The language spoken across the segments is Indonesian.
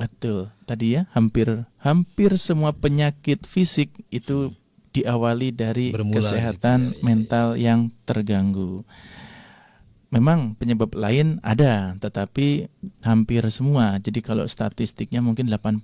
Betul. Tadi ya hampir hampir semua penyakit fisik itu diawali dari Bermula dari situ kesehatan mental yang terganggu. Memang penyebab lain ada, tetapi hampir semua. Jadi kalau statistiknya mungkin 80%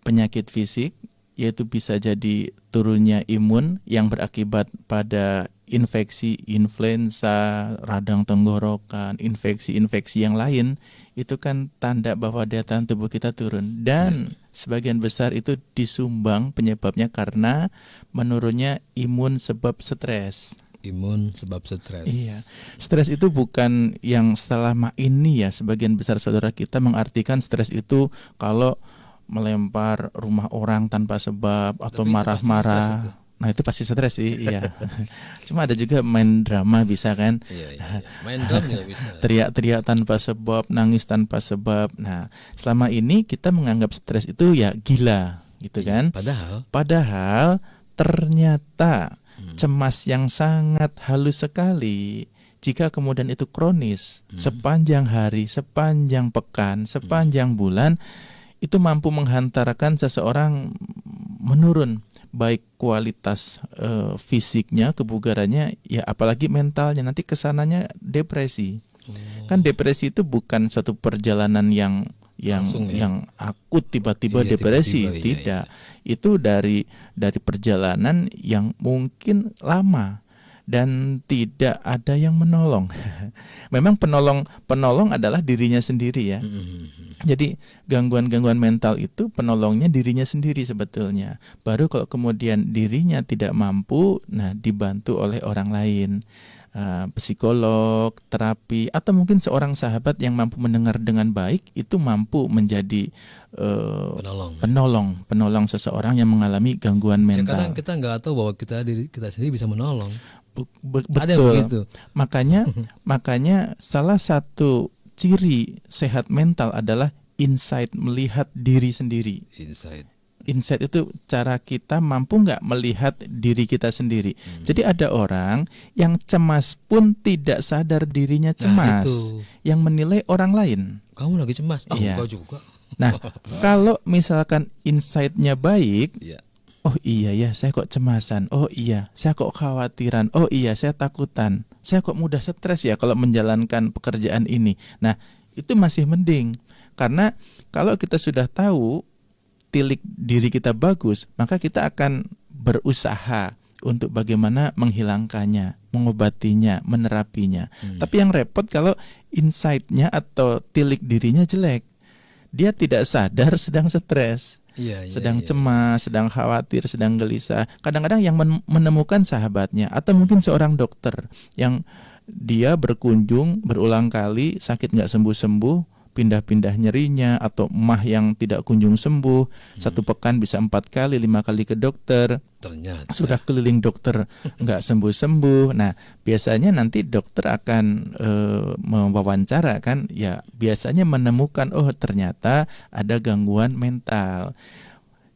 penyakit fisik, yaitu bisa jadi turunnya imun yang berakibat pada infeksi influenza, radang tenggorokan, infeksi-infeksi yang lain, itu kan tanda bahwa daya tahan tubuh kita turun. Dan sebagian besar itu disumbang penyebabnya karena menurunnya imun sebab stres. Imun sebab stres. Iya, stres itu bukan yang selama ini ya sebagian besar saudara kita mengartikan stres itu kalau melempar rumah orang tanpa sebab atau Tapi itu pasti marah-marah. stres itu. Nah itu pasti stres sih, iya. Cuma ada juga main drama bisa kan, Iya. Main drum juga bisa. teriak-teriak tanpa sebab, nangis tanpa sebab. Nah selama ini kita menganggap stres itu ya gila, gitu kan. Padahal ternyata cemas yang sangat halus sekali, jika kemudian itu kronis, sepanjang hari, sepanjang pekan, sepanjang bulan, itu mampu menghantarkan seseorang menurun, baik kualitas fisiknya, kebugarannya, ya apalagi mentalnya, nanti kesananya depresi. Kan depresi itu bukan suatu perjalanan yang akut tiba-tiba depresi, tidak. Itu dari perjalanan yang mungkin lama dan tidak ada yang menolong. Memang penolong adalah dirinya sendiri ya. Jadi gangguan-gangguan mental itu penolongnya dirinya sendiri sebetulnya. Baru kalau kemudian dirinya tidak mampu, nah dibantu oleh orang lain. Psikolog, terapi, atau mungkin seorang sahabat yang mampu mendengar dengan baik, itu mampu menjadi penolong seseorang yang mengalami gangguan mental. Kadang kita nggak tahu bahwa kita sendiri bisa menolong. Betul. Makanya salah satu ciri sehat mental adalah insight, melihat diri sendiri. Insight itu cara kita mampu nggak melihat diri kita sendiri. Jadi ada orang yang cemas pun tidak sadar dirinya cemas, yang menilai orang lain. Kamu lagi cemas? Enggak juga. Nah, kalau misalkan insight-nya baik, oh iya ya, saya kok cemasan. Oh iya, saya kok khawatiran. Oh iya, saya takutan. Saya kok mudah stres ya kalau menjalankan pekerjaan ini. Nah, itu masih mending. Karena kalau kita sudah tahu tilik diri kita bagus, maka kita akan berusaha untuk bagaimana menghilangkannya, mengobatinya, menerapinya. Tapi yang repot kalau insight-nya atau tilik dirinya jelek. Dia tidak sadar sedang stres, sedang cemas, sedang khawatir, sedang gelisah. Kadang-kadang yang menemukan sahabatnya atau mungkin seorang dokter yang dia berkunjung berulang kali, sakit nggak sembuh-sembuh, pindah-pindah nyerinya, atau emah yang tidak kunjung sembuh, 1 pekan bisa 4 kali, 5 kali ke dokter. Ternyata sudah keliling dokter nggak sembuh-sembuh. Nah biasanya nanti dokter akan mewawancara kan, ya biasanya menemukan oh ternyata ada gangguan mental.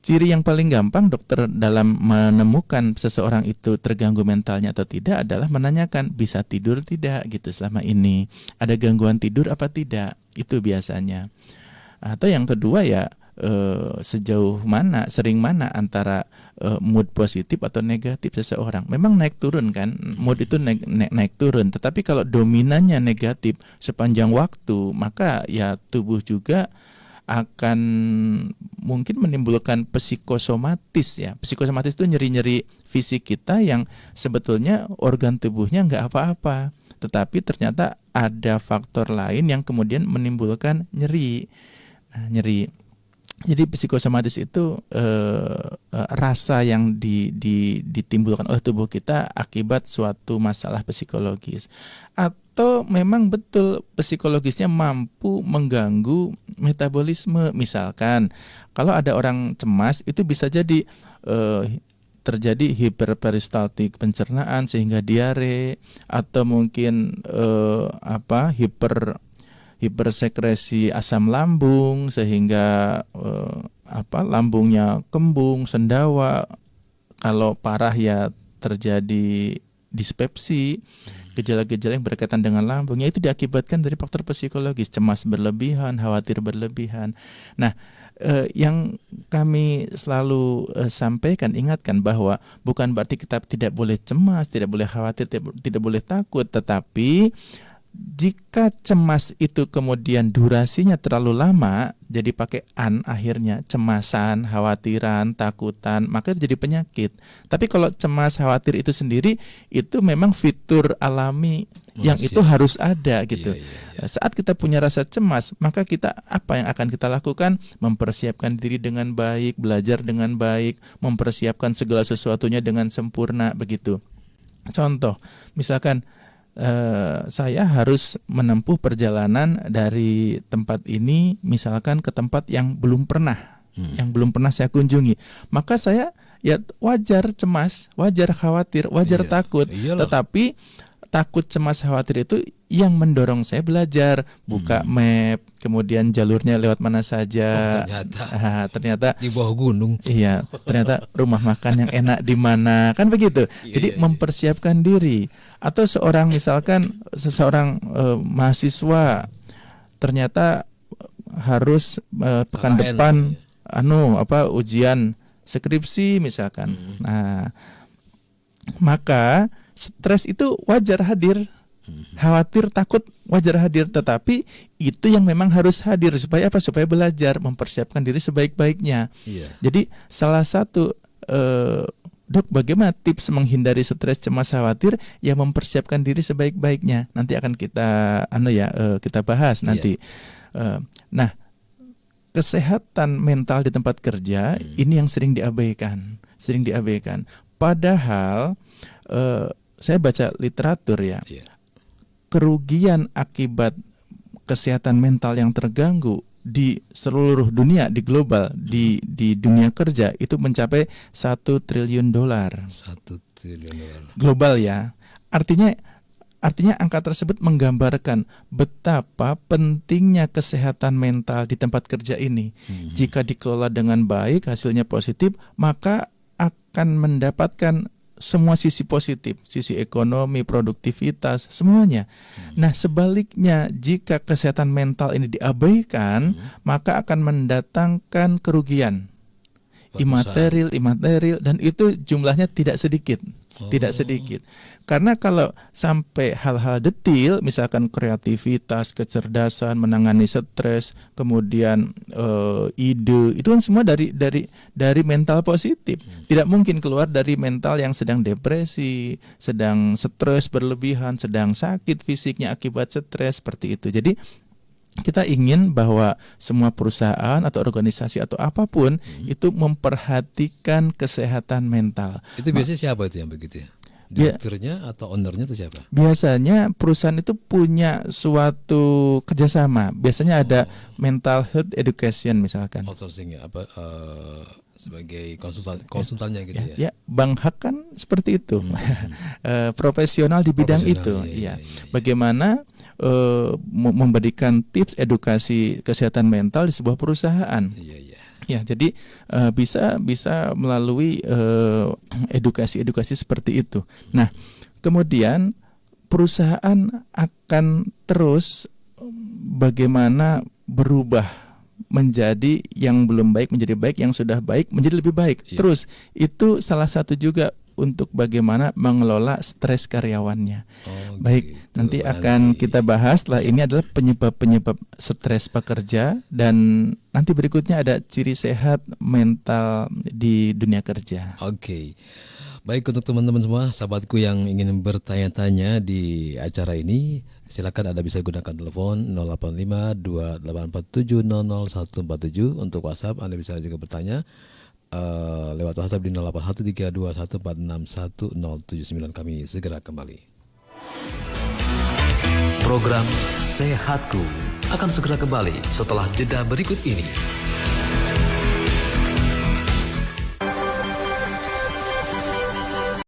Ciri yang paling gampang dokter dalam menemukan seseorang itu terganggu mentalnya atau tidak adalah menanyakan bisa tidur tidak gitu selama ini, ada gangguan tidur apa tidak, itu biasanya. Atau yang kedua ya sejauh mana, sering mana antara mood positif atau negatif seseorang. Memang naik turun kan, mood itu naik turun, tetapi kalau dominannya negatif sepanjang waktu, maka ya tubuh juga akan mungkin menimbulkan psikosomatis ya. Psikosomatis itu nyeri-nyeri fisik kita yang sebetulnya organ tubuhnya nggak apa-apa, tetapi ternyata ada faktor lain yang kemudian menimbulkan nyeri. Nah, nyeri. Jadi psikosomatis itu rasa yang ditimbulkan oleh tubuh kita akibat suatu masalah psikologis. Atau memang betul psikologisnya mampu mengganggu metabolisme. Misalkan kalau ada orang cemas itu bisa jadi terjadi hiperperistaltik pencernaan sehingga diare, atau mungkin hipersekresi asam lambung sehingga lambungnya kembung, sendawa. Kalau parah ya terjadi dispepsi, gejala-gejala yang berkaitan dengan lambungnya itu diakibatkan dari faktor psikologis, cemas berlebihan, khawatir berlebihan. Nah, yang kami selalu sampaikan, ingatkan bahwa bukan berarti kita tidak boleh cemas, tidak boleh khawatir, tidak boleh takut, tetapi jika cemas itu kemudian durasinya terlalu lama, jadi pakai akhirnya, cemasan, khawatiran, takutan, maka itu jadi penyakit. Tapi kalau cemas, khawatir itu sendiri, itu memang fitur alami yang itu harus ada gitu. Saat kita punya rasa cemas, maka kita apa yang akan kita lakukan? Mempersiapkan diri dengan baik, belajar dengan baik, mempersiapkan segala sesuatunya dengan sempurna begitu. Contoh, misalkan saya harus menempuh perjalanan dari tempat ini misalkan ke tempat yang belum pernah saya kunjungi, maka saya ya wajar cemas, wajar khawatir, wajar takut. Tetapi takut, cemas, khawatir itu yang mendorong saya belajar, buka map, kemudian jalurnya lewat mana saja. Ternyata di bawah gunung. Iya, ternyata rumah makan yang enak di mana, kan begitu. Jadi mempersiapkan diri. Atau seseorang mahasiswa ternyata harus pekan depan ujian skripsi misalkan. Nah, maka stres itu wajar hadir. Khawatir, takut wajar hadir, tetapi itu yang memang harus hadir supaya apa? Supaya belajar, mempersiapkan diri sebaik-baiknya. Jadi salah satu Dok, bagaimana tips menghindari stres, cemas, khawatir? Ya mempersiapkan diri sebaik-baiknya. Nanti akan kita kita bahas nanti. Nah, kesehatan mental di tempat kerja ini yang sering diabaikan. Padahal saya baca literatur ya. Kerugian akibat kesehatan mental yang terganggu di seluruh dunia, di global, di dunia kerja itu mencapai $1 triliun. 1 triliun global ya. Artinya angka tersebut menggambarkan betapa pentingnya kesehatan mental di tempat kerja ini. Jika dikelola dengan baik, hasilnya positif, maka akan mendapatkan semua sisi positif, sisi ekonomi, produktivitas, semuanya. Nah, sebaliknya jika kesehatan mental ini diabaikan, maka akan mendatangkan kerugian imaterial, dan itu jumlahnya tidak sedikit. Karena kalau sampai hal-hal detil, misalkan kreativitas, kecerdasan, menangani stres, kemudian ide, itu kan semua dari mental positif. Tidak mungkin keluar dari mental yang sedang depresi, sedang stres berlebihan, sedang sakit fisiknya akibat stres, seperti itu. Jadi kita ingin bahwa semua perusahaan atau organisasi atau apapun itu memperhatikan kesehatan mental. Itu biasanya siapa itu yang begitu ya? Direkturnya atau ownernya itu siapa? Biasanya perusahaan itu punya suatu kerjasama. Biasanya ada mental health education misalkan. Outsourcing ya, sebagai konsultannya gitu ya? Ya, Bang Hak kan seperti itu. Profesional di bidang itu. Iya. Bagaimana memberikan tips edukasi kesehatan mental di sebuah perusahaan. Ya, jadi bisa melalui edukasi seperti itu. Nah, kemudian perusahaan akan terus bagaimana berubah menjadi yang belum baik menjadi baik, yang sudah baik menjadi lebih baik. Terus itu salah satu juga untuk bagaimana mengelola stres karyawannya. Baik, nanti akan kita bahas. Setelah ini adalah penyebab stres pekerja, dan nanti berikutnya ada ciri sehat mental di dunia kerja. Baik, untuk teman-teman semua, sahabatku yang ingin bertanya-tanya di acara ini, silakan Anda bisa gunakan telepon 085-2847-00147. Untuk WhatsApp Anda bisa juga bertanya lewat WhatsApp di 081321461079. Kami segera kembali. Program Sehatku akan segera kembali setelah jeda berikut ini.